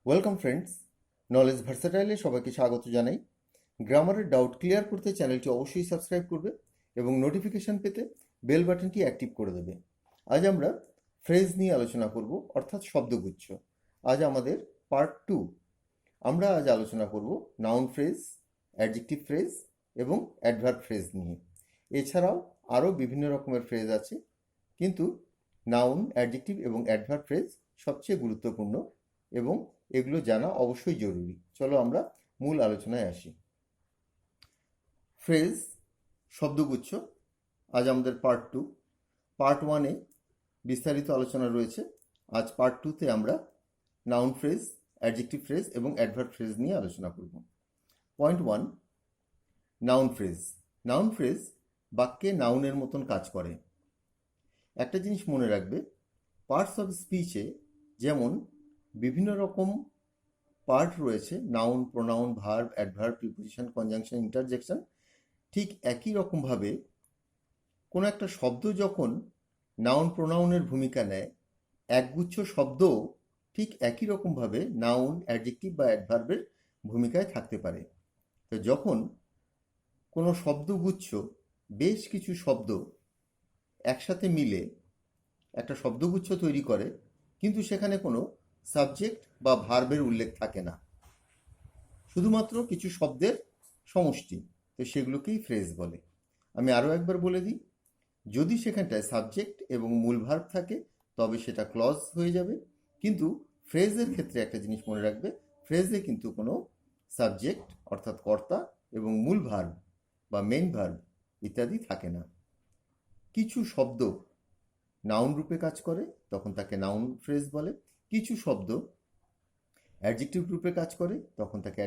Welcome friends, knowledge ভার্সাটাইলে সবাইকে স্বাগত জানাই। গ্রামারের ডাউট ক্লিয়ার করতে চ্যানেলটি অবশ্যই সাবস্ক্রাইব করবে এবং নোটিফিকেশন পেতে বেল বাটনটি অ্যাক্টিভ করে দেবে। আজ আমরা ফ্রেজ নিয়ে আলোচনা করব, অর্থাৎ শব্দগুচ্ছ। আজ আমাদের পার্ট 2। আমরা আজ আলোচনা করব নাউন ফ্রেজ, অ্যাডজেক্টিভ ফ্রেজ এবং অ্যাডভার্ব ফ্রেজ নিয়ে। এছাড়াও আরও বিভিন্ন রকমের ফ্রেজ আছে, কিন্তু নাউন, অ্যাডজেক্টিভ এবং অ্যাডভার্ব ফ্রেজ সবচেয়ে গুরুত্বপূর্ণ এবং এগুলো জানা অবশ্যই জরুরি। চলো আমরা মূল আলোচনায় আসি। ফ্রেজ, শব্দগুচ্ছ, আজ আমাদের পার্ট 2। পার্ট 1-এ বিস্তারিত আলোচনা রয়েছে। আজ পার্ট 2-তে আমরা নাউন ফ্রেজ, অ্যাডজেক্টিভ ফ্রেজ এবং অ্যাডভার্ব ফ্রেজ নিয়ে আলোচনা করব। Point 1, noun phrase. Noun phrase বাক্যে নাউনের মতন কাজ করে। একটা জিনিস মনে রাখবে, পার্টস অফ স্পিচে যেমন বিভিন্ন রকম পার্ট রয়েছে, noun, pronoun, verb, adverb, preposition, conjunction, interjection, ঠিক একই রকমভাবে কোনো একটা শব্দ যখন নাউন প্রোনাউনের ভূমিকা নেয়, একগুচ্ছ শব্দও ঠিক একই রকমভাবে নাউন, অ্যাডজেক্টিভ বা অ্যাডভার্বের ভূমিকায় থাকতে পারে। তো যখন কোনো শব্দগুচ্ছ বেশ কিছু শব্দ একসাথে মিলে একটা শব্দগুচ্ছ তৈরি করে, কিন্তু সেখানে কোনো সাবজেক্ট বা ভার্বের উল্লেখ থাকে না, শুধুমাত্র কিছু শব্দের সমষ্টি, তো সেগুলোকেই ফ্রেজ বলে। আমি আরও একবার বলে দিই, যদি সেখানটায় সাবজেক্ট এবং মূল ভার্ব থাকে তবে সেটা ক্লজ হয়ে যাবে, কিন্তু ফ্রেজের ক্ষেত্রে একটা জিনিস মনে রাখবে, ফ্রেজে কিন্তু কোনো সাবজেক্ট অর্থাৎ কর্তা এবং মূল ভার্ব বা মেইন ভার্ব ইত্যাদি থাকে না। কিছু শব্দ নাউন রূপে কাজ করে, তখন তাকে নাউন ফ্রেজ বলে। কিছু শব্দ অ্যাডজেক্টিভ রূপে কাজ করে, তখন তাকে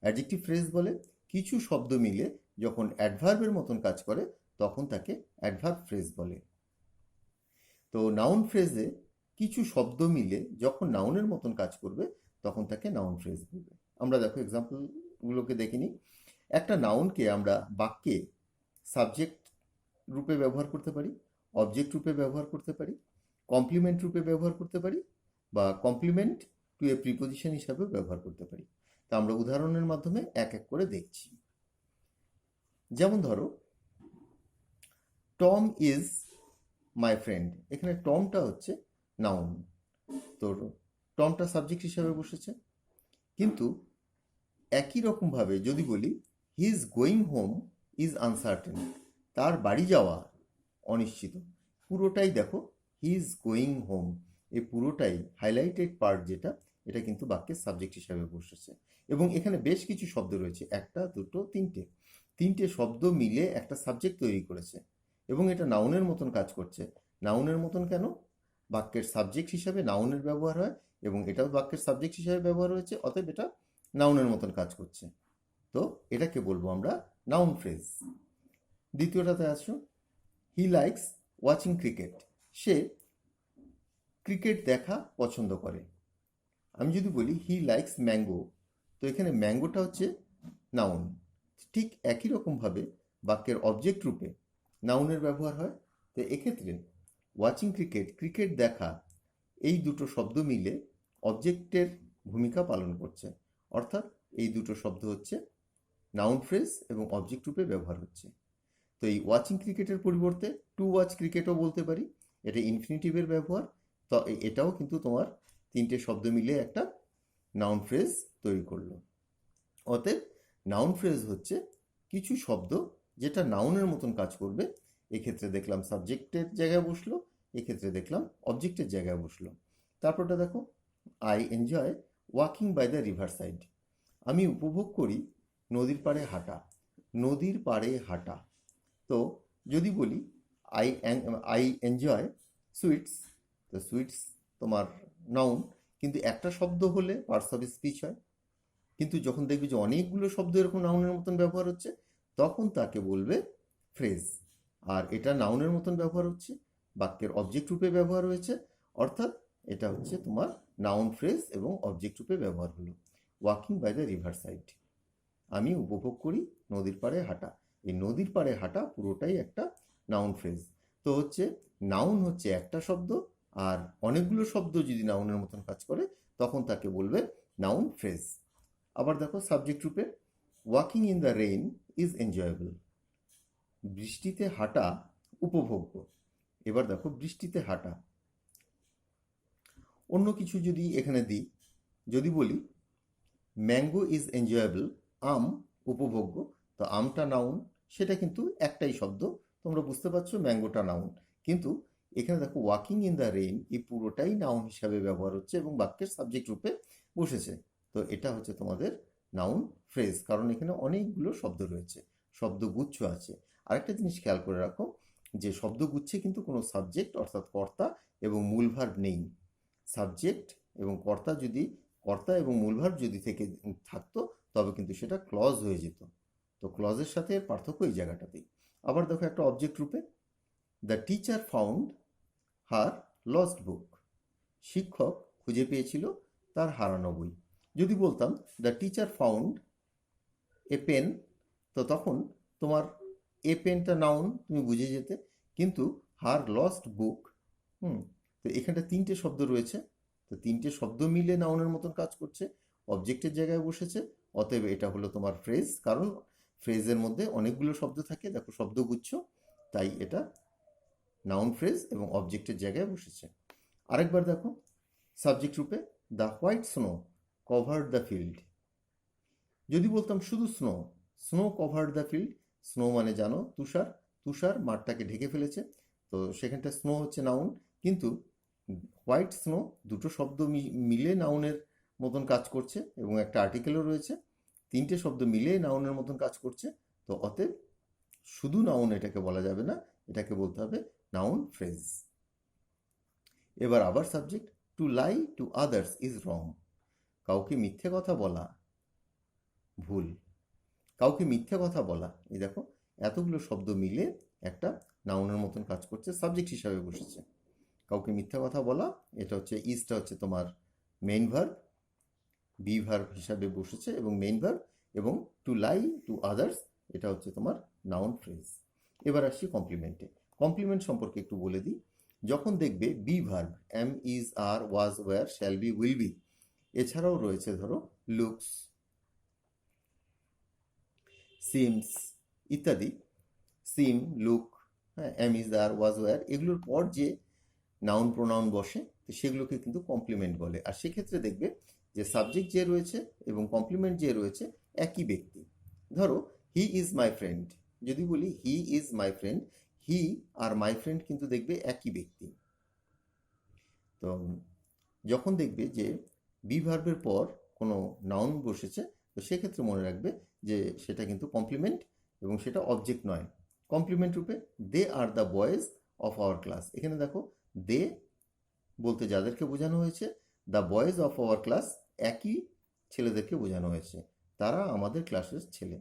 অ্যাডজেক্টিভ ফ্রেজ বলে। কিছু শব্দ মিলে যখন অ্যাডভার্বের মতন কাজ করে তখন তাকে অ্যাডভার্ব ফ্রেজ বলে। তো নাউন ফ্রেজে কিছু শব্দ মিলে যখন নাউনের মতন কাজ করবে তখন তাকে নাউন ফ্রেজ বলবে। আমরা দেখো এক্সাম্পলগুলোকে দেখে নিই। একটা নাউনকে আমরা বাক্যে সাবজেক্ট রূপে ব্যবহার করতে পারি, অবজেক্ট রূপে ব্যবহার করতে পারি, কমপ্লিমেন্ট রূপে ব্যবহার করতে পারি, বা কমপ্লিমেন্ট টু এ প্রিপোজিশন হিসাবেও ব্যবহার করতে পারি। তা আমরা উদাহরণের মাধ্যমে এক এক করে দেখছি। যেমন ধরো, টম ইজ মাই ফ্রেন্ড। এখানে টমটা হচ্ছে নাউন, তো টমটা সাবজেক্ট হিসাবে বসেছে। কিন্তু একই রকমভাবে যদি বলি he is going home is uncertain, তার বাড়ি যাওয়া অনিশ্চিত, পুরোটাই দেখো হি ইজ গোয়িং হোম, এই পুরোটাই হাইলাইটেড পার্ট যেটা, এটা কিন্তু বাক্যের সাবজেক্ট হিসাবে বসেছে। এবং এখানে বেশ কিছু শব্দ রয়েছে, একটা, দুটো, তিনটে শব্দ মিলে একটা সাবজেক্ট তৈরি করেছে এবং এটা নাউনের মতন কাজ করছে। নাউনের মতন কেন? বাক্যের সাবজেক্ট হিসাবে নাউনের ব্যবহার হয় এবং এটাও বাক্যের সাবজেক্ট হিসাবে ব্যবহার হয়েছে, অতএব এটা নাউনের মতন কাজ করছে। তো এটাকে বলবো আমরা নাউন ফ্রেজ। দ্বিতীয়টাতে আসো, হি লাইকস ওয়াচিং ক্রিকেট। সে ক্রিকেট দেখা পছন্দ করে। আমি যদি বলি হি লাইকস ম্যাঙ্গো, তো এখানে ম্যাঙ্গোটা হচ্ছে নাউন। ঠিক একই রকমভাবে বাক্যের অবজেক্ট রূপে নাউনের ব্যবহার হয়। তো এক্ষেত্রে ওয়াচিং ক্রিকেট, ক্রিকেট দেখা, এই দুটো শব্দ মিলে অবজেক্টের ভূমিকা পালন করছে, অর্থাৎ এই দুটো শব্দ হচ্ছে নাউন ফ্রেজ এবং অবজেক্ট রূপে ব্যবহার হচ্ছে। তো এই ওয়াচিং ক্রিকেটের পরিবর্তে টু ওয়াচ ক্রিকেটও বলতে পারি, এটা ইনফিনিটিভের ব্যবহার। তো এটাও কিন্তু তোমার তিনটে শব্দ মিলে একটা নাউন ফ্রেজ তৈরি করলো। অতএব নাউন ফ্রেজ হচ্ছে কিছু শব্দ যেটা নাউনের মতন কাজ করবে। এক্ষেত্রে দেখলাম সাবজেক্টের জায়গায় বসলো, এক্ষেত্রে দেখলাম অবজেক্টের জায়গায় বসলো। তারপরটা দেখো, I enjoy walking by the river side. আমি উপভোগ করি নদীর পাড়ে হাঁটা। নদীর পাড়ে হাঁটা, তো যদি বলি আই এনজয় সুইটস, তো সুইটস তোমার নাউন, কিন্তু একটা শব্দ হলে পার্টস অফ স্পিচ হয়। কিন্তু যখন দেখবি যে অনেকগুলো শব্দ এরকম নাউনের মতন ব্যবহার হচ্ছে তখন তাকে বলবে ফ্রেজ। আর এটা নাউনের মতন ব্যবহার হচ্ছে, বাক্যের অবজেক্ট রূপে ব্যবহার হয়েছে, অর্থাৎ এটা হচ্ছে তোমার নাউন ফ্রেজ এবং অবজেক্ট রূপে ব্যবহার হলো। Walking by the river side, আমি উপভোগ করি নদীর পাড়ে হাঁটা। এই নদীর পাড়ে হাঁটা পুরোটাই একটা নাউন ফ্রেজ। তো হচ্ছে নাউন হচ্ছে একটা শব্দ আর অনেকগুলো শব্দ যদি নাউনের মতন কাজ করে তখন তাকে বলবে নাউন ফ্রেজ। আবার দেখো সাবজেক্ট রূপে walking in the rain is enjoyable, বৃষ্টিতে হাঁটা উপভোগ্য। এবার দেখো বৃষ্টিতে হাঁটা, অন্য কিছু যদি এখানে দিই, যদি বলি ম্যাঙ্গো ইজ এনজয়েবল, আম উপভোগ্য, তো আমটা নাউন, সেটা কিন্তু একটাই শব্দ, তোমরা বুঝতে পারছো ম্যাঙ্গোটা নাউন। কিন্তু এখানে দেখো ওয়াকিং ইন দ্য রেইন, এই পুরোটাই নাউন হিসাবে ব্যবহার হচ্ছে এবং বাক্যের সাবজেক্ট রূপে বসেছে। তো এটা হচ্ছে তোমাদের নাউন ফ্রেজ, কারণ এখানে অনেকগুলো শব্দ রয়েছে, শব্দগুচ্ছ আছে। আরেকটা জিনিস খেয়াল করে রাখো যে শব্দগুচ্ছে কিন্তু কোনো সাবজেক্ট অর্থাৎ কর্তা এবং মূল ভার্ব নেই। সাবজেক্ট এবং কর্তা এবং মূল ভার্ব যদি থেকে থাকতো তবে কিন্তু সেটা ক্লজ হয়ে যেত। তো ক্লজের সাথে এর পার্থক্য এই জায়গাটাতেই। আবার দেখো একটা অবজেক্ট রূপে the teacher found her lost book, শিক্ষক খুঁজে পেয়েছিল তার হারানো বই। যদি বলতাম the teacher found a pen, তো তখন তোমার এ পেনটা নাউন, তুমি বুঝে যেতে। কিন্তু হার লস্ট বুক, তো এখানটা তিনটে শব্দ রয়েছে, তো তিনটে শব্দ মিলে নাউনের মতন কাজ করছে, অবজেক্টের জায়গায় বসেছে, অতএব এটা হলো তোমার ফ্রেজ। কারণ ফ্রেজের মধ্যে অনেকগুলো শব্দ থাকে, দেখো শব্দগুচ্ছ, তাই এটা নাউন ফ্রেজ এবং অবজেক্টের জায়গায় বসেছে। আরেকবার দেখো সাবজেক্ট রূপে the white snow covered the field, যদি বলতাম শুধু snow, snow covered the field, snow মানে জানো তুষার, তুষার মাঠটাকে ঢেকে ফেলেছে, তো সেখানটা স্নো হচ্ছে নাউন। কিন্তু হোয়াইট স্নো দুটো শব্দ মিলে নাউনের মতন কাজ করছে এবং একটা আর্টিকেলও রয়েছে, তিনটে শব্দ মিলে নাউনের মতন কাজ করছে। তো অতএব শুধু নাউন এটাকে বলা যাবে না, এটাকে বলতে হবে নাউন ফ্রেজ। এবার আবার subject, to lie to others is wrong, কাউকে মিথ্যে কথা বলা ভুল, কাউকে মিথ্যে কথা বলা, এই দেখো এতগুলো শব্দ মিলে একটা নাউনের মতন কাজ করছে, সাবজেক্ট হিসাবে বসেছে। কাউকে মিথ্যা কথা বলা, এটা হচ্ছে ইজটা হচ্ছে তোমার মেইন ভার্ব, বি ভার্ব হিসাবে বসেছে এবং মেইন ভার্ব, এবং টু লাই টু আদার্স এটা হচ্ছে তোমার নাউন ফ্রেজ। এবার আসছি কমপ্লিমেন্টে। কমপ্লিমেন্ট সম্পর্কে একটু বলে দিই। যখন দেখবে be verb am is are was were shall be will be, এছাড়াও রয়েছে ধরো লুকস, সিমস ইত্যাদি, সিম, লুক, হ্যাঁ, am is are was were, এগুলোর পর যে নাউন প্রোনাউন বসে তো সেগুলোকে কিন্তু কমপ্লিমেন্ট বলে। আর সেক্ষেত্রে দেখবে যে সাবজেক্ট যে রয়েছে এবং কমপ্লিমেন্ট যে রয়েছে একই ব্যক্তি। ধরো হি ইজ মাই ফ্রেন্ড, যদি বলি he is my friend, he are my friend কিন্তু দেখবে একই ব্যক্তি। তো যখন দেখবে যে বি ভার্বের পর কোনো নাউন বসেছে তো সেক্ষেত্রে মনে রাখবে যে সেটা কিন্তু কমপ্লিমেন্ট এবং সেটা অবজেক্ট নয়। কমপ্লিমেন্ট রূপে they are the boys of our class, এখানে দেখো দে বলতে যাদেরকে বোঝানো হয়েছে, the boys of our class একই ছেলেদেরকে বোঝানো হয়েছে, তারা আমাদের ক্লাসের ছেলে।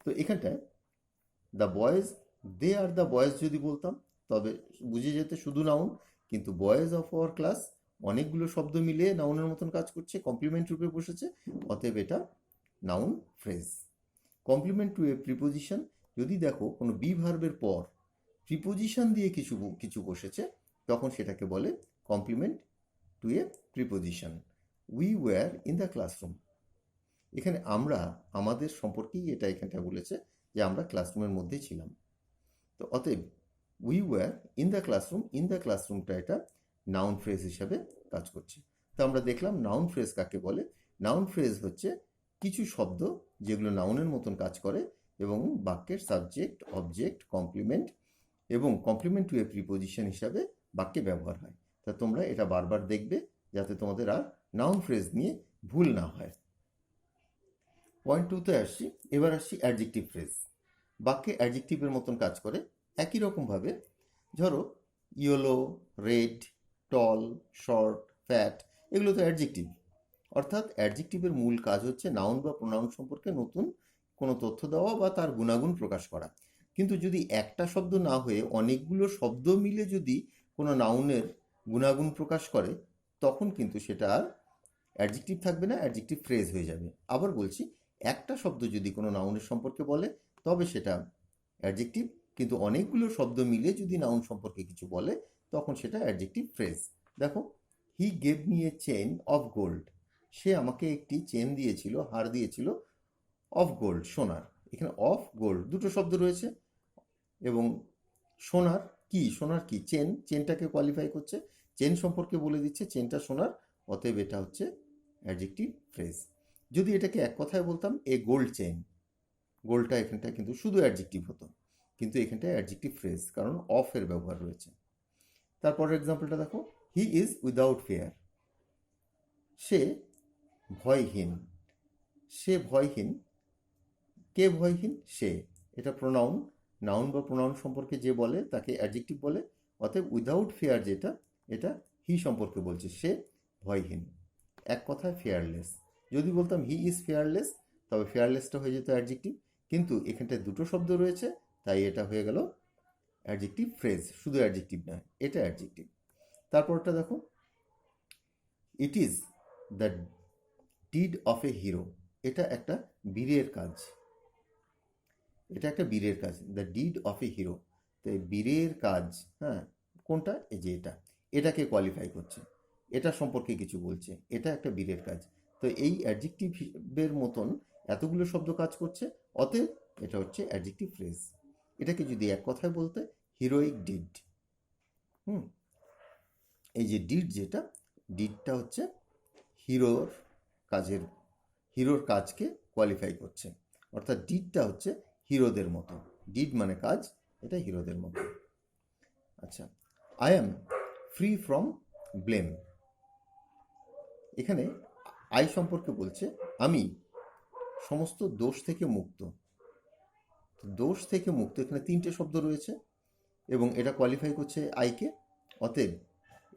তো এখানটায় the boys, they are the boys যদি বলতাম তবে বুঝে যেতে শুধু নাউন, কিন্তু বয়েজ অফ আওয়ার ক্লাস অনেকগুলো শব্দ মিলিয়ে নাউনের মতন কাজ করছে, কমপ্লিমেন্ট রূপে বসেছে, অতএব এটা noun phrase. Complement to a preposition, যদি দেখো কোনো বি ভার্বের পর প্রিপোজিশন দিয়ে কিছু কিছু বসেছে তখন সেটাকে বলে complement to a preposition. We were in the classroom, এখানে আমরা আমাদের সম্পর্কেই এটা এখানটা বলেছে যে আমরা ক্লাসরুমের মধ্যে ছিলাম। তো অতএব we were in the classroom, in the ক্লাসরুমটা এটা নাউন ফ্রেজ হিসাবে কাজ করছে। তো আমরা দেখলাম নাউন ফ্রেজ কাকে বলে। নাউন ফ্রেজ হচ্ছে কিছু শব্দ যেগুলো নাউনের মতন কাজ করে এবং বাক্যের সাবজেক্ট, অবজেক্ট, কমপ্লিমেন্ট এবং কমপ্লিমেন্ট টু এ প্রিপোজিশন হিসাবে বাক্যে ব্যবহার হয়। তা তোমরা এটা বারবার দেখবে যাতে তোমাদের আর নাউন ফ্রেজ নিয়ে ভুল না হয়। পয়েন্ট টুতে আসছি। এবার আসছি অ্যাডজেক্টিভ ফ্রেজ। বাক্যে অ্যাডজেক্টিভের মতন কাজ করে একই রকমভাবে। ধরো ইয়েলো, রেড, টল, শর্ট, ফ্যাট, এগুলো তো অ্যাডজেক্টিভ। অর্থাৎ অ্যাডজেক্টিভের মূল কাজ হচ্ছে নাউন বা প্রোনাউন সম্পর্কে নতুন কোনো তথ্য দেওয়া বা তার গুণাগুণ প্রকাশ করা। কিন্তু যদি একটা শব্দ না হয়ে অনেকগুলো শব্দ মিলে যদি কোনো নাউনের গুণাগুণ প্রকাশ করে তখন কিন্তু সেটা আর অ্যাডজেক্টিভ থাকবে না, অ্যাডজেক্টিভ ফ্রেজ হয়ে যাবে। আবার বলছি, একটা শব্দ যদি কোনো নাউনের সম্পর্কে বলে তবে সেটা অ্যাডজেক্টিভ, কিন্তু অনেকগুলো শব্দ মিলে যদি নাউন সম্পর্কে কিছু বলে তখন সেটা অ্যাডজেক্টিভ ফ্রেজ। দেখো, he gave me a chain of gold, সে আমাকে একটি চেন দিয়েছিল, হার দিয়েছিল, অফ গোল্ড, সোনার। এখানে অফ গোল্ড দুটো শব্দ রয়েছে, এবং সোনার কি, সোনার কি, চেন, চেনটাকে কোয়ালিফাই করছে, চেন সম্পর্কে বলে দিচ্ছে চেনটা সোনার, অতএব এটা হচ্ছে অ্যাডজেক্টিভ ফ্রেজ। যদি এটাকে এক কথায় বলতাম এ গোল্ড চেন, গোল্ডটা এখানটা কিন্তু শুধু অ্যাডজেক্টিভ হতো, কিন্তু এখানটায় অ্যাডজেক্টিভ ফ্রেজ, কারণ অফ এর ব্যবহার রয়েছে। তারপরের এক্সাম্পলটা দেখো, হি ইজ উইদাউট ফেয়ার, সে ভয়হীন, সে ভয়হীন, কে ভয়হীন, সে, এটা প্রোনাউন, নাউন বা প্রোনাউন সম্পর্কে যে বলে তাকে অ্যাডজেক্টিভ বলে, অতএব উইদাউট ফেয়ার যেটা, এটা হি সম্পর্কে বলছে, সে ভয়হীন, এক কথায় ফেয়ারলেস। যদি বলতাম হি ইজ ফেয়ারলেস, তবে ফেয়ারলেসটা হয়ে যেত অ্যাডজেক্টিভ, কিন্তু এখানটায় দুটো শব্দ রয়েছে, তাই এটা হয়ে গেল অ্যাডজেক্টিভ ফ্রেজ, শুধু অ্যাডজেক্টিভ নয়, এটা অ্যাডজেক্টিভ। তারপরটা দেখো, it is the did of A hero, এটা একটা বীরের কাজ, এটা একটা বীরের কাজ, the did of A hero, তো এই বীরের কাজ, হ্যাঁ, কোনটা, এই যে এটা, এটাকে কোয়ালিফাই করছে, এটা সম্পর্কে কিছু বলছে, এটা একটা বীরের কাজ। তো এই অ্যাডজেক্টিভের মতন এতগুলো শব্দ কাজ করছে, অতএব এটা হচ্ছে অ্যাডজেক্টিভ ফ্রেজ। এটাকে যদি এক কথায় বলতে, হিরোইক ডিড। এই যে ডিড, যেটা ডিডটা হচ্ছে হিরোর কাজের, হিরোর কাজকে কোয়ালিফাই করছে, অর্থাৎ ডিডটা হচ্ছে হিরোদের মতো, ডিড মানে কাজ, এটা হিরোদের মতো। আচ্ছা, I am free from blame, এখানে আই সম্পর্কে বলছে আমি সমস্ত দোষ থেকে মুক্ত, দোষ থেকে মুক্ত, এখানে তিনটে শব্দ রয়েছে এবং এটা কোয়ালিফাই করছে আইকে, অতএব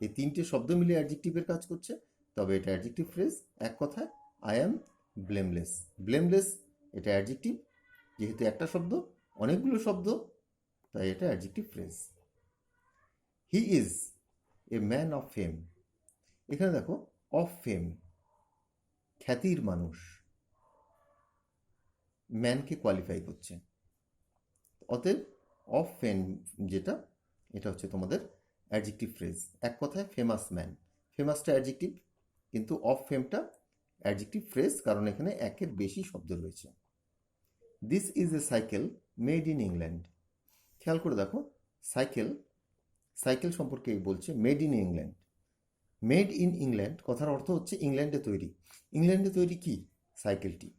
এই তিনটে শব্দ মিলে অ্যাডজেক্টিভের কাজ করছে, তবে এটা অ্যাডজেক্টিভ ফ্রেজ। এক কথায় আই অ্যাম ব্লেমলেস, ব্লেমলেস এটা অ্যাডজেক্টিভ, যেহেতু একটা শব্দ অনেকগুলো শব্দ, তাই এটা adjective phrase. He is a man of fame, এখানে দেখো অফ ফেম, খ্যাতির মানুষ, ম্যানকে কোয়ালিফাই করছে, অতএব অফ ফেম যেটা, এটা হচ্ছে তোমাদের অ্যাডজেক্টিভ ফ্রেজ। এক কথায় ফেমাস ম্যান, ফেমাসটা অ্যাডজেক্টিভ, কিন্তু অফ ফেমটা অ্যাডজেক্টিভ ফ্রেজ, কারণ এখানে একের বেশি শব্দ রয়েছে। This is a cycle made in England, খেয়াল করে দেখো, সাইকেল, সাইকেল সম্পর্কে বলছে made in England, made in England কথার অর্থ হচ্ছে ইংল্যান্ডে তৈরি, ইংল্যান্ডে তৈরি কি, সাইকেলটি,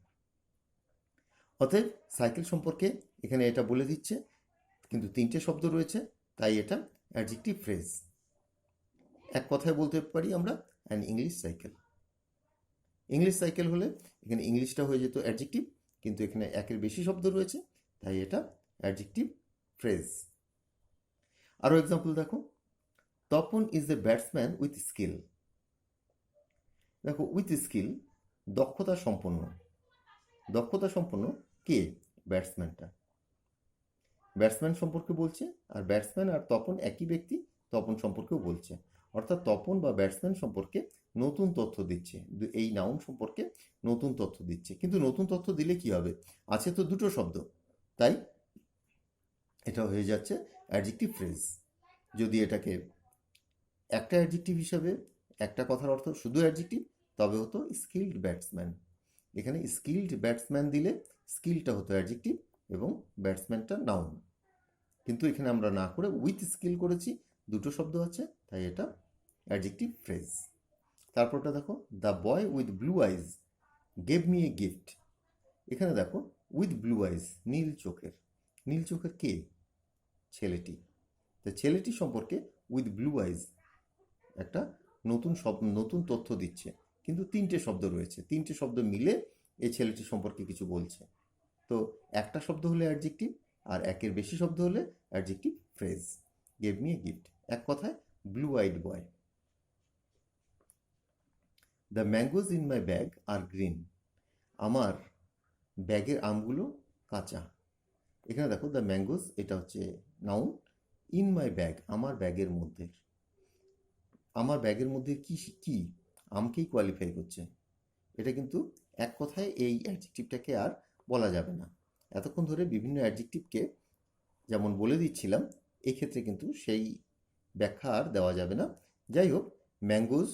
অতএব সাইকেল সম্পর্কে এখানে এটা বলে দিচ্ছে, কিন্তু তিনটে শব্দ রয়েছে, তাই এটা অ্যাডজেক্টিভ ফ্রেজ। এক কথায় বলতে পারি আমরা an English cycle, English cycle হলে এখানে ইংলিশটা হয়ে যেত অ্যাডজেক্টিভ, কিন্তু এখানে একের বেশি শব্দ রয়েছে, তাই এটা অ্যাডজেক্টিভ ফ্রেজ। আরও এক্সাম্পল দেখো, Tapan is a batsman with skill, দেখো উইথ স্কিল, দক্ষতা সম্পন্ন, দক্ষতা সম্পন্ন কে, ব্যাটসম্যানটা, ব্যাটসম্যান সম্পর্কে বলছে, আর ব্যাটসম্যান আর তপন একই ব্যক্তি, তপন সম্পর্কেও বলছে, অর্থাৎ তপন বা ব্যাটসম্যান সম্পর্কে নতুন তথ্য দিচ্ছে, এই নাউন সম্পর্কে নতুন তথ্য দিচ্ছে, কিন্তু নতুন তথ্য দিলে কি হবে, আছে তো দুটো শব্দ, তাই এটা হয়ে যাচ্ছে অ্যাডজেক্টিভ ফ্রেজ। যদি এটাকে একটা অ্যাডজেক্টিভ হিসাবে, একটা কথার অর্থ শুধু অ্যাডজেক্টিভ, তবে হতো স্কিল্ড ব্যাটসম্যান, এখানে স্কিল্ড ব্যাটসম্যান দিলে স্কিলটা হতো অ্যাডজেক্টিভ এবং ব্যাটসম্যানটা নাউন, কিন্তু এখানে আমরা না করে উইথ স্কিল করেছি, দুটো শব্দ আছে, তাই এটা অ্যাডজেক্টিভ ফ্রেজ। তারপরটা দেখো, the boy with blue eyes gave me a gift, এখানে দেখো উইথ ব্লু আইজ, নীল চোখের, নীল চোখের কে, ছেলেটি, তো ছেলেটি সম্পর্কে উইথ ব্লু আইজ একটা নতুন নতুন তথ্য দিচ্ছে, কিন্তু তিনটে শব্দ রয়েছে, তিনটে শব্দ মিলে এই ছেলেটি সম্পর্কে কিছু বলছে, তো একটা শব্দ হলে অ্যাডজেক্টিভ, আর একের বেশি শব্দ হলে adjective phrase. Gave me a gift, এক কথায় blue eyed boy. The mangoes in my bag are green, আমার ব্যাগের আমগুলো কাঁচা, এখানে দেখো দ্য ম্যাঙ্গোজ এটা হচ্ছে নাউন, ইন মাই ব্যাগ আমার ব্যাগের মধ্যে, আমার ব্যাগের মধ্যে কি কি, আমকেই কোয়ালিফাই করছে, এটা কিন্তু এক কথায় এই অ্যাডজেক্টিভটাকে আর বলা যাবে না, এতক্ষণ ধরে বিভিন্ন অ্যাডজেক্টিভকে যেমন বলে দিচ্ছিলাম, এই ক্ষেত্রে কিন্তু সেই ব্যাখ্যা আর দেওয়া যাবে না। যাই হোক, ম্যাঙ্গোজ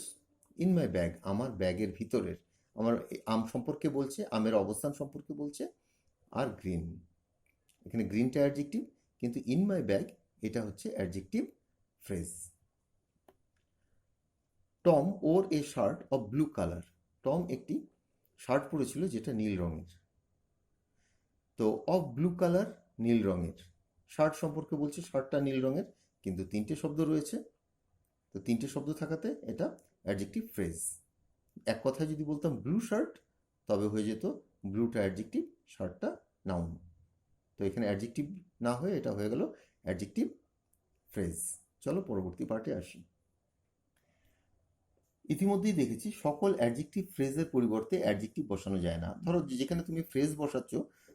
ইন মাই ব্যাগ, আমার ব্যাগের ভিতরের। আমার আম সম্পর্কে বলছে, আমের অবস্থান সম্পর্কে বলছে। আর গ্রিন, এখানে গ্রিনটা অ্যাডজেক্টিভ, কিন্তু ইন মাই ব্যাগ এটা হচ্ছে adjective phrase. Tom or A shirt of blue colour, Tom একটি শার্ট পরেছিল যেটা নীল রঙের। তো অফ ব্লু কালার, নীল রঙের। শার্ট সম্পর্কে বলছে, শার্টটা নীল রঙের, কিন্তু তিনটে শব্দ রয়েছে। তো তিনটে শব্দ থাকাতে এটা অ্যাডজেক্টিভ ফ্রেজ। এক কথায় যদি বলতাম ব্লু শার্ট, তবে হয়ে যেত ব্লুটা অ্যাডজেক্টিভ, শার্টটা নাউন। তো এখানে অ্যাডজেক্টিভ না হয়ে এটা হয়ে গেল অ্যাডজেক্টিভ ফ্রেজ। চলো পরবর্তী পার্টে আসি। ইতিমধ্যেই দেখেছি সকল অ্যাডজেক্টিভ ফ্রেজের পরিবর্তে অ্যাডজেক্টিভ বসানো যায় না। ধরো যেখানে তুমি ফ্রেজ বসাচ্ছ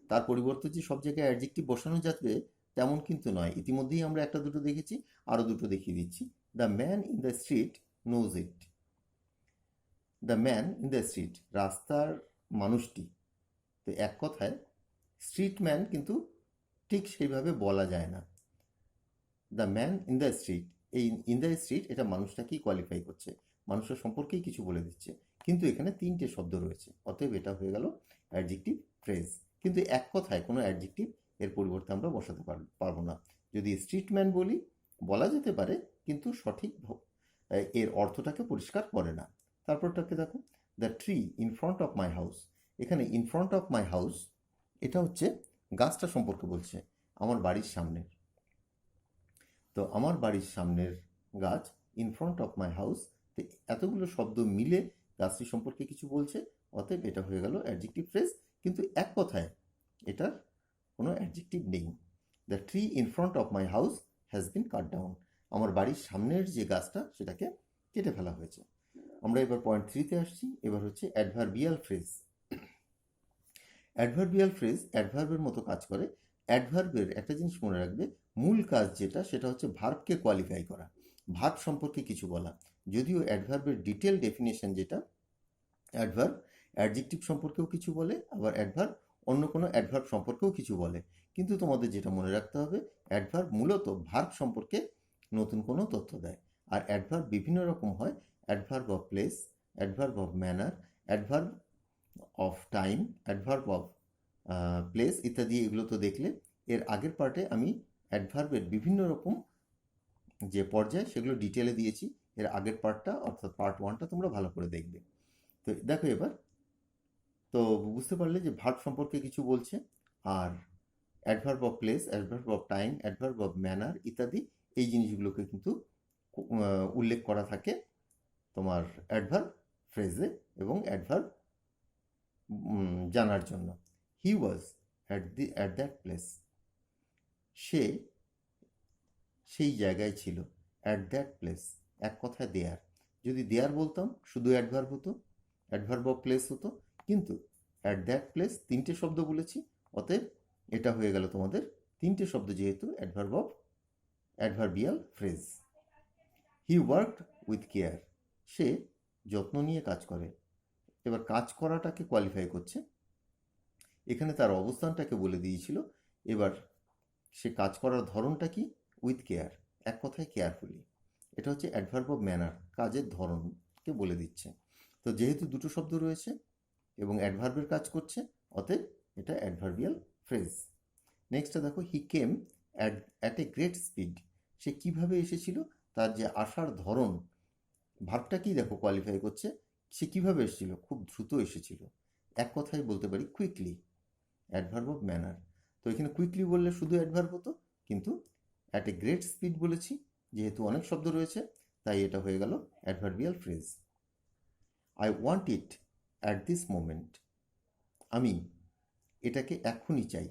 তার পরিবর্তে যে সব জায়গায় অ্যাডজেক্টিভ বসানো যাবে তেমন কিন্তু নয়। ইতিমধ্যেই আমরা একটা দুটো দেখেছি, আরও দুটো দেখিয়ে দিচ্ছি। The man in the street knows it. The man in the street, রাস্তার মানুষটি। তো এক কথায় স্ট্রিট ম্যান কিন্তু ঠিক সেইভাবে বলা যায় না। The man in the street, এই ইন দ্য স্ট্রিট এটা মানুষটাকেই কোয়ালিফাই করছে, মানুষের সম্পর্কেই কিছু বলে দিচ্ছে, কিন্তু এখানে তিনটে শব্দ রয়েছে, অতএব এটা হয়ে গেল অ্যাডজেক্টিভ ফ্রেজ। কিন্তু এক কথায় কোনো অ্যাডজেক্টিভ এর পরিবর্তে আমরা বসাতে পারবো না। যদি স্ট্রিট ম্যান বলি বলা যেতে পারে, কিন্তু সঠিক এর অর্থটাকে পরিষ্কার করে না। তারপরটাকে দেখো, the tree in front of my house. এখানে in front of my house এটা হচ্ছে গাছটা সম্পর্কে বলছে, আমার বাড়ির সামনে। তো আমার বাড়ির সামনের গাছ, in front of my house. তো এতগুলো শব্দ মিলে গাছটি সম্পর্কে কিছু বলছে, অতএব এটা হয়ে গেল অ্যাডজেক্টিভ ফ্রেজ। কিন্তু এক কথায় এটার কোনো অ্যাডজেক্টিভ নেই। The tree in front of my house has been cut down. আমার বাড়ির সামনের যে গাছটা সেটাকে কেটে ফেলা হয়েছে। আমরা এবার পয়েন্ট 3-তে আসছি। এবার হচ্ছে অ্যাডভার্বিয়াল ফ্রেজ। অ্যাডভার্বিয়াল ফ্রেজ অ্যাডভার্বের মতো কাজ করে। অ্যাডভার্বের একটা জিনিস মনে রাখবে, মূল কাজ যেটা সেটা হচ্ছে ভার্বকে কোয়ালিফাই করা, ভার্ব সম্পর্কে কিছু বলা। যদিও অ্যাডভার্বের ডিটেল ডেফিনেশন যেটা, অ্যাডভার্ব অ্যাডজেক্টিভ সম্পর্কেও কিছু বলে, আবার অ্যাডভার্ব অন্য কোনো অ্যাডভার্ব সম্পর্কেও কিছু বলে। কিন্তু তোমাদের যেটা মনে রাখতে হবে, অ্যাডভার্ব মূলত ভার্ব সম্পর্কে নতুন কোনো তথ্য দেয়। আর অ্যাডভার্ব বিভিন্ন রকম হয়, adverb of place, adverb of manner, adverb of time, adverb of place ইত্যাদি। এগুলো তো দেখলে। এর আগের পার্টে আমি অ্যাডভার্বের বিভিন্ন রকম যে পর্যায় সেগুলো ডিটেলে দিয়েছি। এর আগের পার্টটা অর্থাৎ পার্ট 1টা তোমরা ভালো করে দেখবে। তো দেখো এবার, তো বুঝতে পারলে যে ভার্ব সম্পর্কে কিছু বলছে, আর adverb of place, adverb of time, adverb of manner ইত্যাদি এই জিনিসগুলোকে কিন্তু উল্লেখ করা থাকে তোমার অ্যাডভার্ব ফ্রেজে এবং অ্যাডভার্ব জানার জন্য। হি ওয়াজ অ্যাট দ্যাট প্লেস, সে সেই জায়গায় ছিল। অ্যাট দ্যাট প্লেস এক কথায় দেয়ার। যদি দেয়ার বলতাম শুধু অ্যাডভার্ব হতো, অ্যাডভার্ব অফ প্লেস হতো, কিন্তু অ্যাট দ্যাট প্লেস তিনটে শব্দ বলেছি, অতএব এটা হয়ে গেল তোমাদের তিনটে শব্দ যেহেতু adverb of adverbial phrase. He worked with care, সে যত্ন নিয়ে কাজ করে। এবার কাজ করাটাকে কোয়ালিফাই করছে, এখানে তার অবস্থানটাকে বলে দিয়েছিল। এবার সে কাজ করার ধরনটা কি, উইথ কেয়ার, এক কথায় কেয়ারফুলি। এটা হচ্ছে অ্যাডভার্ব অফ ম্যানার, কাজের ধরনকে বলে দিচ্ছে। তো যেহেতু দুটো শব্দ রয়েছে এবং অ্যাডভার্বের কাজ করছে, অতএব এটা অ্যাডভার্বিয়াল ফ্রেজ। নেক্সটটা দেখো, he came at a great speed, সে কিভাবে এসেছিল, তার যে আসার ধরন, ভার্বটা কি দেখো কোয়ালিফাই করছে, সে কিভাবে এসেছিল, খুব দ্রুত এসেছিল। এক কথায় বলতে পারি কুইকলি, অ্যাডভার্ব অফ ম্যানার। তো এখানে কুইকলি বললে শুধু অ্যাডভার্ব হতো, কিন্তু অ্যাট এ গ্রেট স্পিড বলেছি, যেহেতু অনেক শব্দ রয়েছে তাই এটা হয়ে গেল adverbial phrase. I want it at this moment, আমি এটাকে এখনই চাই।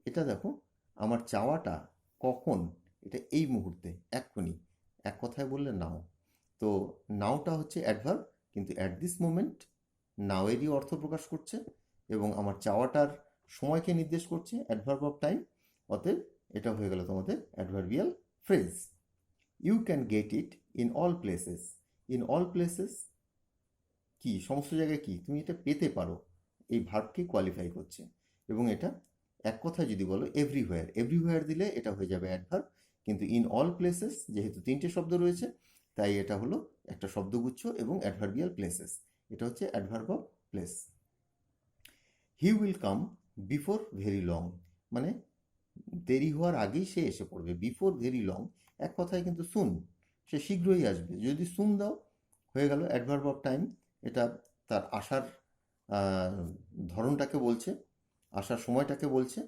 এটা দেখো, আমার চাওয়াটা কখন, এটা এই মুহূর্তে, এক্ষুনি। এক কথায় বললে নাও। তো নাওটা হচ্ছে অ্যাডভার্ব, কিন্তু অ্যাট দিস মোমেন্ট নাওয়েরই অর্থ প্রকাশ করছে এবং আমার চাওয়াটার সময়কে নির্দেশ করছে, অ্যাডভার্ব অফ টাইম। অতএব এটা হয়ে গেল তোমাদের adverbial phrase. You can get it in all places, in all places কি, সমস্ত জায়গায় কি, তুমি এটা পেতে পারো, এই ভার্বকে কোয়ালিফাই করছে। এবং এটা এক কথায় যদি বলো এভরিহোয়ার, এভরিহোয়ার দিলে এটা হয়ে যাবে অ্যাডভার্ব, কিন্তু ইন অল প্লেসেস যেহেতু তিনটে শব্দ রয়েছে তাই এটা হলো একটা শব্দগুচ্ছ এবং অ্যাডভার্বিয়াল প্লেসেস। এটা হচ্ছে adverb of place. He will come before very long, মানে দেরি হওয়ার আগেই সে এসে পড়বে। বিফোর ভেরি লং এক কথায় কিন্তু সুন, সে শীঘ্রই আসবে। যদি সুন দাও হয়ে গেল অ্যাডভার্ব অফ টাইম। এটা তার আসার ধরনটাকে বলছে, আসার সময়টাকে বলছে,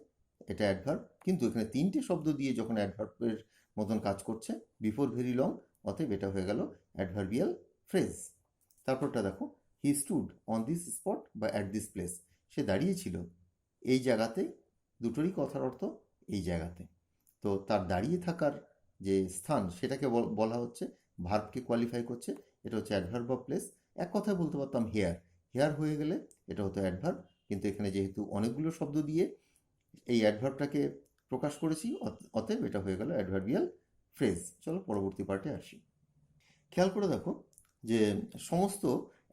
এটা অ্যাডভার্ব। কিন্তু এখানে তিনটে শব্দ দিয়ে যখন অ্যাডভার্বের মতন কাজ করছে, বিফোর ভেরি লং, অতএব এটা হয়ে গেল অ্যাডভার্বিয়াল ফ্রেজ। তারপরটা দেখো, he stood on this spot বা অ্যাট দিস প্লেস, সে দাঁড়িয়েছিল এই জায়গাতে, দুটোরই কথার অর্থ এই জায়গাতে। তো তার দাঁড়িয়ে থাকার যে স্থান সেটাকে বলা হচ্ছে, ভার্বকে কোয়ালিফাই করছে, এটা হচ্ছে অ্যাডভার্ব অফ প্লেস। এক কথায় বলতে পারতাম হেয়ার, হেয়ার হয়ে গেলে এটা হতো অ্যাডভার্ব, কিন্তু এখানে যেহেতু অনেকগুলো শব্দ দিয়ে এই অ্যাডভার্বটাকে প্রকাশ করেছি, অতএব এটা হয়ে গেল অ্যাডভার্বিয়াল ফ্রেজ। চলো পরবর্তী পার্টে আসি। খেয়াল করে দেখো যে সমস্ত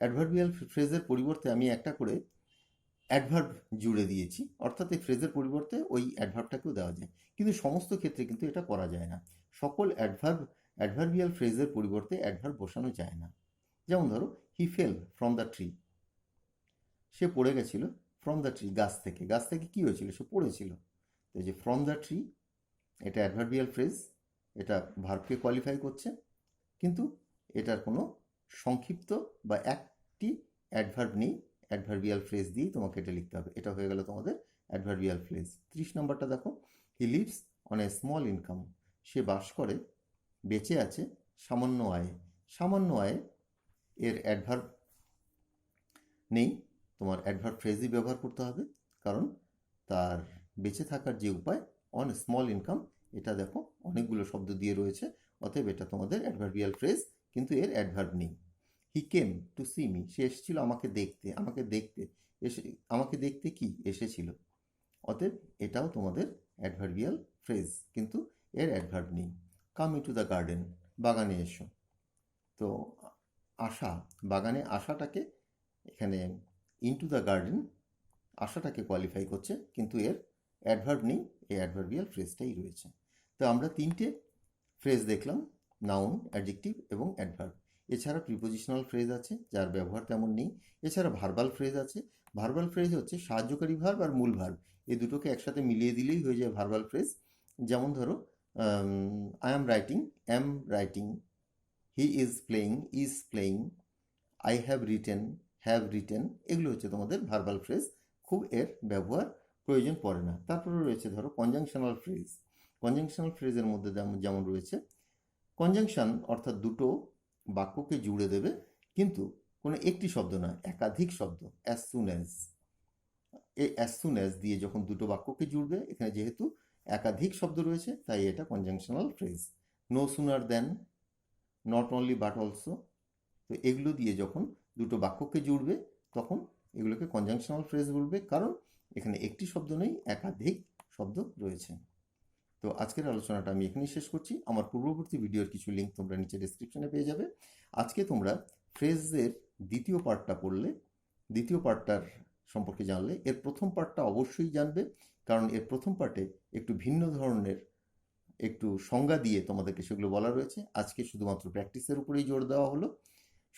অ্যাডভার্বিয়াল ফ্রেজের পরিবর্তে আমি একটা করে অ্যাডভার্ব জুড়ে দিয়েছি, অর্থাৎ এই ফ্রেজের পরিবর্তে ওই অ্যাডভার্বটাকেও দেওয়া যায়, কিন্তু সমস্ত ক্ষেত্রে কিন্তু এটা করা যায় না। সকল অ্যাডভার্বিয়াল ফ্রেজের পরিবর্তে অ্যাডভার্ব বসানো যায় না। যেমন ধরো, হি ফেল ফ্রম দ্য ট্রি, সে পড়ে গেছিল ফ্রম দ্য ট্রি, গাছ থেকে। গাছ থেকে কি হয়েছিল? সে পড়েছিল। তো যে ফ্রম দ্য ট্রি, এটা অ্যাডভার্বিয়াল ফ্রেজ, এটা ভার্বকে কোয়ালিফাই করছে, কিন্তু এটার কোনো সংক্ষিপ্ত বা একটি অ্যাডভার্ব নেই। অ্যাডভার্বিয়াল ফ্রেজ দিয়েই তোমাকে এটা লিখতে হবে। এটা হয়ে গেল তোমাদের অ্যাডভার্বিয়াল ফ্রেজ। 30 নম্বরটা দেখো, he lives on a small income, সে বাস করে, বেঁচে আছে সামান্য আয়ে। সামান্য আয়ে এর অ্যাডভার্ব নেই, তোমার অ্যাডভার্ব ফ্রেজই ব্যবহার করতে হবে, কারণ তার বেঁচে থাকার যে উপায়, অন স্মল ইনকাম, এটা দেখো অনেকগুলো শব্দ দিয়ে রয়েছে, অতএব এটা তোমাদের অ্যাডভার্বিয়াল ফ্রেজ, কিন্তু এর অ্যাডভার্ব নেই। হি কেম টু সি মি, সে এসেছিল আমাকে দেখতে। আমাকে দেখতে কি এসেছিল, অতএব এটাও তোমাদের অ্যাডভার্বিয়াল ফ্রেজ, কিন্তু এর অ্যাডভার্ব নেই। কাম ইনটু দ্য গার্ডেন, বাগানে এসো। তো আসা, বাগানে আসাটাকে এখানে ইনটু দ্য গার্ডেন, আশাটাকে কোয়ালিফাই করছে, কিন্তু এর অ্যাডভার্ব নেই, এই অ্যাডভার্বিয়াল ফ্রেজটাই রয়েছে। তো আমরা তিনটে ফ্রেজ দেখলাম, নাউন, অ্যাডজেক্টিভ এবং অ্যাডভার্ব। এছাড়া প্রিপোজিশনাল ফ্রেজ আছে যার ব্যবহার তেমন নেই। এছাড়া ভার্বাল ফ্রেজ আছে। ভার্বাল ফ্রেজ হচ্ছে সাহায্যকারী ভার্ব আর মূল ভার্ব, এই দুটোকে একসাথে মিলিয়ে দিলেই হয়ে যায় ভার্বাল ফ্রেজ। যেমন ধরো, I am writing, am writing, he is playing, is playing, I have written, have written, এগুলো হচ্ছে তোমাদের ভার্বাল ফ্রেজ, খুব এর ব্যবহার প্রয়োজন পড়ে না। তারপরে রয়েছে ধরো কনজাংশনাল ফ্রেজ। কনজাংশনাল ফ্রেজের মধ্যে যেমন রয়েছে কনজাংশন, অর্থাৎ দুটো বাক্যকে জুড়ে দেবে, কিন্তু কোনো একটি শব্দ নয়, একাধিক শব্দ। অ্যাজ সুন অ্যাজ, এই অ্যাজ সুন অ্যাজ দিয়ে যখন দুটো বাক্যকে জুড়বে, এখানে যেহেতু একাধিক শব্দ রয়েছে তাই এটা conjunctional phrase. No sooner then, not only but also, তো এগুলো দিয়ে যখন দুটো বাক্যকে জুড়বে তখন এগুলোকে কনজাংশনাল ফ্রেজ বলবে, কারণ এখানে একটি শব্দ নেই, একাধিক শব্দ রয়েছে। তো আজকের আলোচনাটা আমি এখানেই শেষ করছি। আমার পূর্ববর্তী ভিডিওর কিছু লিঙ্ক তোমরা নিচে ডিসক্রিপশনে পেয়ে যাবে। আজকে তোমরা ফ্রেজের দ্বিতীয় পার্টটা পড়লে, দ্বিতীয় পার্টটার সম্পর্কে জানলে, এর প্রথম পার্টটা অবশ্যই জানবে, কারণ এর প্রথম পার্টে একটু ভিন্ন ধরনের একটু সংজ্ঞা দিয়ে তোমাদেরকে সেগুলো বলা রয়েছে। আজকে শুধুমাত্র প্র্যাকটিসের উপরেই জোর দেওয়া হলো।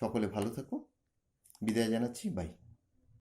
সকলে ভালো থাকো, বিদায় জানাচ্ছি, বাই।